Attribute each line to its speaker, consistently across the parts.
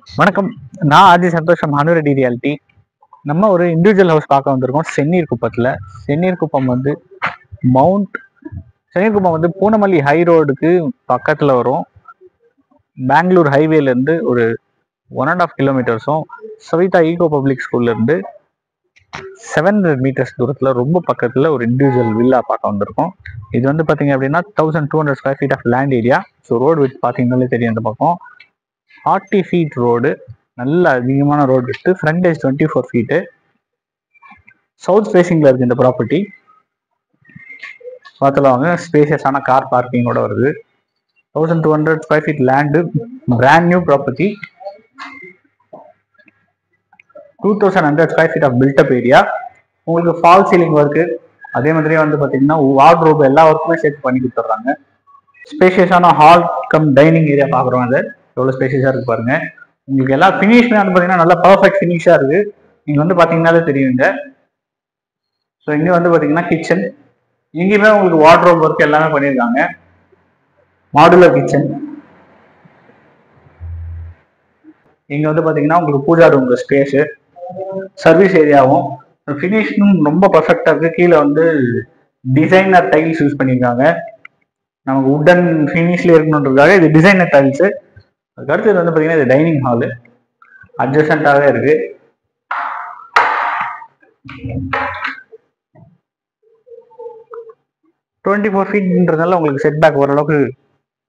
Speaker 1: வணக்கம். நான் ஆதி சந்தோஷம் ஹானுரெட்டி ரியாலிட்டி. நம்ம ஒரு இண்டிவிஜுவல் ஹவுஸ் பார்க்க வந்திருக்கோம் சென்னீர் குப்பத்தில். சென்னீர் குப்பம் வந்து சென்னீர் குப்பம் வந்து பூனமல்லி ஹை ரோடுக்கு பக்கத்தில் வரும். பெங்களூர் ஹைவேலேருந்து ஒரு 1.5 கிலோமீட்டர்ஸும் சவிதா ஈகோ பப்ளிக் ஸ்கூல்லேருந்து 700 மீட்டர்ஸ் தூரத்தில் ரொம்ப பக்கத்தில் ஒரு இண்டிவிஜுவல் வில்லா பார்க்க வந்திருக்கோம். இது வந்து பார்த்தீங்க அப்படின்னா 1200 square feet of land area. So road width பார்த்தீங்கன்னாலே தெரியும். அந்த பக்கம் 40 ஃபீட் ரோடு, நல்ல அதிகமான ரோடு விட்டு, ஃப்ரண்டேஜ் 24 ஃபீட்டு. சவுத் ஃபேசிங்ல இருக்கு இந்த ப்ராப்பர்ட்டி. பார்த்துல வாங்க, ஸ்பேஷியஸான கார் பார்க்கிங்கோட வருது. 1200 square feet land, brand new property. 2100 square feet of built up area. உங்களுக்கு ஃபால் சீலிங் ஒர்க்கு, அதே மாதிரியே வந்து பார்த்தீங்கன்னா வார்ட்ரோப் எல்லா ஒர்க்குமே சேர்த்து பண்ணி கொடுத்துட்றாங்க. ஸ்பேஷியஸான ஹால் கம் டைனிங் ஏரியா பார்க்குறோம். அது எவ்வளோ ஸ்பேஷியஸாக இருக்கு பாருங்க. உங்களுக்கு எல்லா ஃபினிஷ்மே வந்து பார்த்தீங்கன்னா நல்லா பர்ஃபெக்ட் ஃபினிஷாக இருக்கு. நீங்கள் வந்து பார்த்தீங்கன்னாலே தெரியுங்க. ஸோ இங்கே வந்து பார்த்தீங்கன்னா கிச்சன், இங்கேயுமே உங்களுக்கு வார்ட்ரோப் ஒர்க் எல்லாமே பண்ணியிருக்காங்க. Modular kitchen. இங்கே வந்து பார்த்தீங்கன்னா உங்களுக்கு பூஜா ரூம் ஸ்பேஸு, சர்வீஸ் ஏரியாவும் ஃபினிஷும் ரொம்ப பர்ஃபெக்டாக இருக்கு. கீழே வந்து டிசைனர் டைல்ஸ் யூஸ் பண்ணியிருக்காங்க. நமக்கு உட்டன் ஃபினிஷ்ல இருக்கணுன்றதுக்காக இது டிசைனர் டைல்ஸு. அதுக்கடுத்து இது வந்து பார்த்தீங்கன்னா இது டைனிங் ஹாலு அட்ஜஸ்டண்டாகவே இருக்கு. டுவெண்ட்டி 4 ஃபீட்ன்றதுனால உங்களுக்கு செட் பேக் ஓரளவுக்கு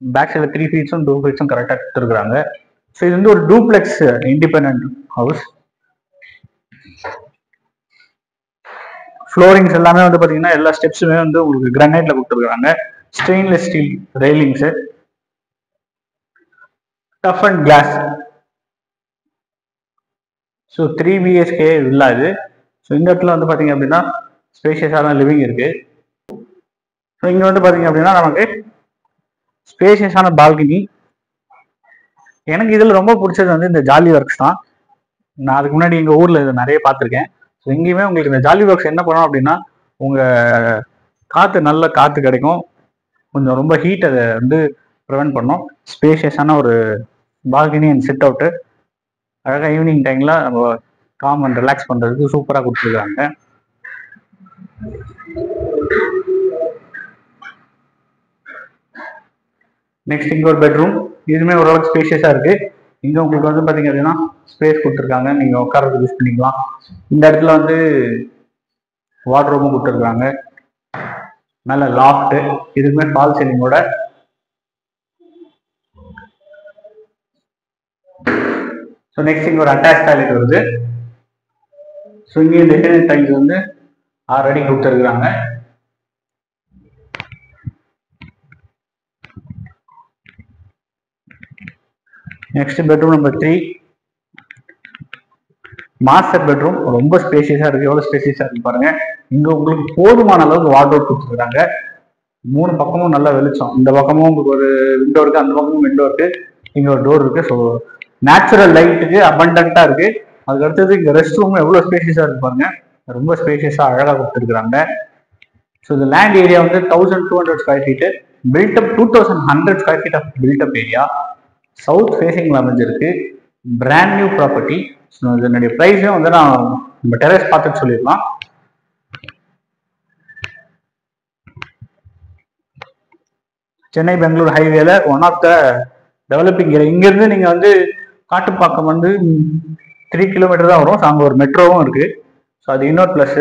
Speaker 1: பேக் சைடில் 3 ஃபீட்ஸும் 2 ஃபீட்ஸும் கரெக்டாக கொடுத்துருக்குறாங்க. ஸோ இது வந்து ஒரு டூப்ளெக்ஸ் இண்டிபெண்ட் ஹவுஸ். ஃப்ளோரிங்ஸ் எல்லாமே வந்து பார்த்தீங்கன்னா எல்லா ஸ்டெப்ஸுமே வந்து உங்களுக்கு கிரானைட்ல கொடுத்துருக்காங்க. Stainless steel railings, tough and glass. So 3 BHK villa இது. ஸோ இந்த இடத்துல வந்து பார்த்தீங்க அப்படின்னா ஸ்பேஷியஸான லிவிங் இருக்கு. ஸோ இங்கே வந்து பார்த்தீங்க அப்படின்னா நமக்கு ஸ்பேஷியஸான பால்கனி. எனக்கு இதில் ரொம்ப பிடிச்சது வந்து இந்த ஜாலி ஒர்க்ஸ் தான். நான் அதுக்கு முன்னாடி எங்கள் ஊரில் இதை நிறைய பார்த்துருக்கேன். ஸோ எங்கேயுமே உங்களுக்கு இந்த ஜாலி ஒர்க்ஸ் என்ன பண்ணோம் அப்படின்னா உங்கள் காற்று நல்ல காற்று கிடைக்கும், கொஞ்சம் ரொம்ப ஹீட் அதை வந்து ப்ரிவென்ட் பண்ணும். ஸ்பேஷியஸான ஒரு பால்கனி அண்ட் சிட் அவுட்டு, அழகாக ஈவினிங் டைமில் நம்ம காம் அண்ட் ரிலாக்ஸ் பண்ணுறதுக்கு சூப்பராக கொடுத்துருக்காங்க. நெக்ஸ்ட் இங்கே ஒரு பெட்ரூம், இதுவுமே ஓரளவுக்கு ஸ்பேஷியஸாக இருக்கு. இங்கே உங்களுக்கு வந்து பார்த்தீங்க அப்படின்னா ஸ்பேஸ் கொடுத்துருக்காங்க, நீங்கள் உட்காரதுக்கு யூஸ் பண்ணிக்கலாம். இந்த இடத்துல வந்து வார்ட்ரோபும் கொடுத்துருக்காங்க, நல்ல லாஃப்ட்டு, இதுக்குமே ஃபால் சீலிங்கோட. ஸோ நெக்ஸ்ட் இங்கே ஒரு அட்டாச் டாய்லெட் வருது. ஸோ இங்கே இந்த டைல்ஸ் வந்து ஆல்ரெடி கொடுத்துருக்குறாங்க. Next bedroom number 3, master bedroom. ரொம்ப ஸ்பேஷியஸா இருக்கு. எவ்வளவு ஸ்பேஷியஸா இருக்கு பாருங்க. இங்க உங்களுக்கு போதுமான அளவுக்கு வார்ட்ரோப் கொடுத்துருக்காங்க. 3 பக்கமும் நல்ல வெளிச்சம். இந்த பக்கமும் உங்களுக்கு ஒரு விண்டோ இருக்கு, அந்த பக்கமும் விண்டோ இருக்கு, இங்க ஒரு டோர் இருக்கு. ஸோ நேச்சுரல் லைட்டுக்கு அபண்டன்டா இருக்கு. அதுக்கு அடுத்தது இங்க ரெஸ்ட் ரூம் எவ்வளவு ஸ்பேஷியஸா இருக்கு பாருங்க. ரொம்ப ஸ்பேஷியஸா அழகா கொடுத்துருக்காங்க. ஸோ இந்த லேண்ட் ஏரியா வந்து 1200 square feet, built up 2100 square feet of built up area, south ஃபேசிங்ல அமைஞ்சிருக்கு, பிராண்ட் நியூ ப்ராப்பர்ட்டி. இதனுடைய ப்ரைஸும் வந்து நான் நம்ம டெரஸ் பார்த்துட்டு சொல்லிடலாம். சென்னை பெங்களூர் ஹைவேல one of the developing area. இங்கிருந்து நீங்க வந்து காட்டுப்பாக்கம் வந்து 3 கிலோமீட்டர் தான் வரும். அங்கே ஒரு மெட்ரோவும் இருக்கு. ஸோ அது இன்னொரு பிளஸ்.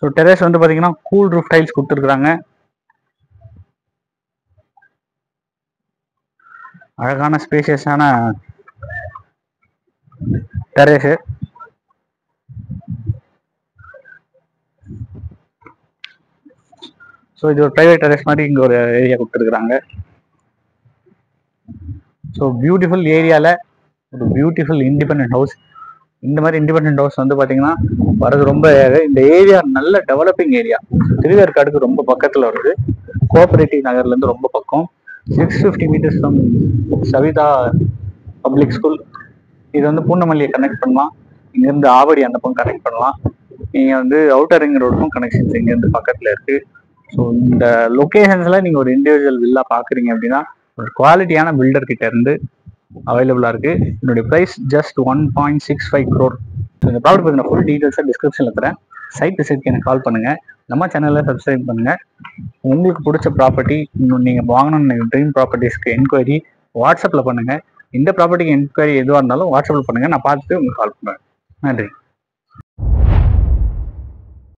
Speaker 1: ஸோ டெரஸ் வந்து பார்த்தீங்கன்னா கூல் ரூஃப் டைல்ஸ் கொடுத்துருக்குறாங்க. அழகான ஸ்பேஷியஸான டெரஸ். ஸோ இது ஒரு பிரைவேட் டெரஸ் மாதிரி இங்கே ஒரு ஏரியா கொடுத்துருக்குறாங்க. ஸோ பியூட்டிஃபுல் ஏரியாவில் ஒரு பியூட்டிஃபுல் இண்டிபெண்ட் ஹவுஸ். இந்த மாதிரி இண்டிபெண்ட் ஹவுஸ் வந்து பார்த்தீங்கன்னா வரது ரொம்ப. இந்த ஏரியா நல்ல டெவலப்பிங் ஏரியா. திருவேற்காடுக்கு ரொம்ப பக்கத்தில் வருது. கோஆபரேட்டிவ் நகர்லேருந்து ரொம்ப பக்கம். 650 metres from Saveetha public school. இது வந்து பூந்தமல்லியை கனெக்ட் பண்ணலாம். இங்கேருந்து ஆவடி அந்த பக்கம் கனெக்ட் பண்ணலாம். நீங்கள் வந்து அவுட்டர் ரிங் ரோடுக்கும் கனெக்ஷன்ஸ் இங்கேருந்து பக்கத்தில் இருக்குது. ஸோ இந்த லொக்கேஷன்ஸில் நீங்கள் ஒரு இண்டிவிஜுவல் வில்லா பார்க்குறீங்க அப்படின்னா ஒரு குவாலிட்டியான பில்டர் கிட்ட இருந்து அவைலபிளாக இருக்குது. என்னுடைய ப்ரைஸ் ஜஸ்ட் 1.65 crore. ஸோ இந்த ப்ராப்பர்ட்டி பற்றின ஃபுல் டீட்டெயில்ஸை டிஸ்கிரிப்ஷனில் தரேன். சைட் விசிட்க்கு எனக்கு கால் பண்ணுங்கள். நம்ம சேனலில் சப்ஸ்கிரைப் பண்ணுங்கள். உங்களுக்கு பிடிச்ச ப்ராப்பர்ட்டி இன்னும் நீங்கள் வாங்கணும்னு ட்ரீம் ப்ராப்பர்ட்டிஸ்க்கு என்கொயரி வாட்ஸ்அப்பில் பண்ணுங்கள். இந்த ப்ராப்பர்ட்டிக்கு என்கொயரி எதுவாக இருந்தாலும் வாட்ஸ்அப்பில் பண்ணுங்கள். நான் பார்த்துட்டு உங்களுக்கு கால் பண்ணுவேன். நன்றி.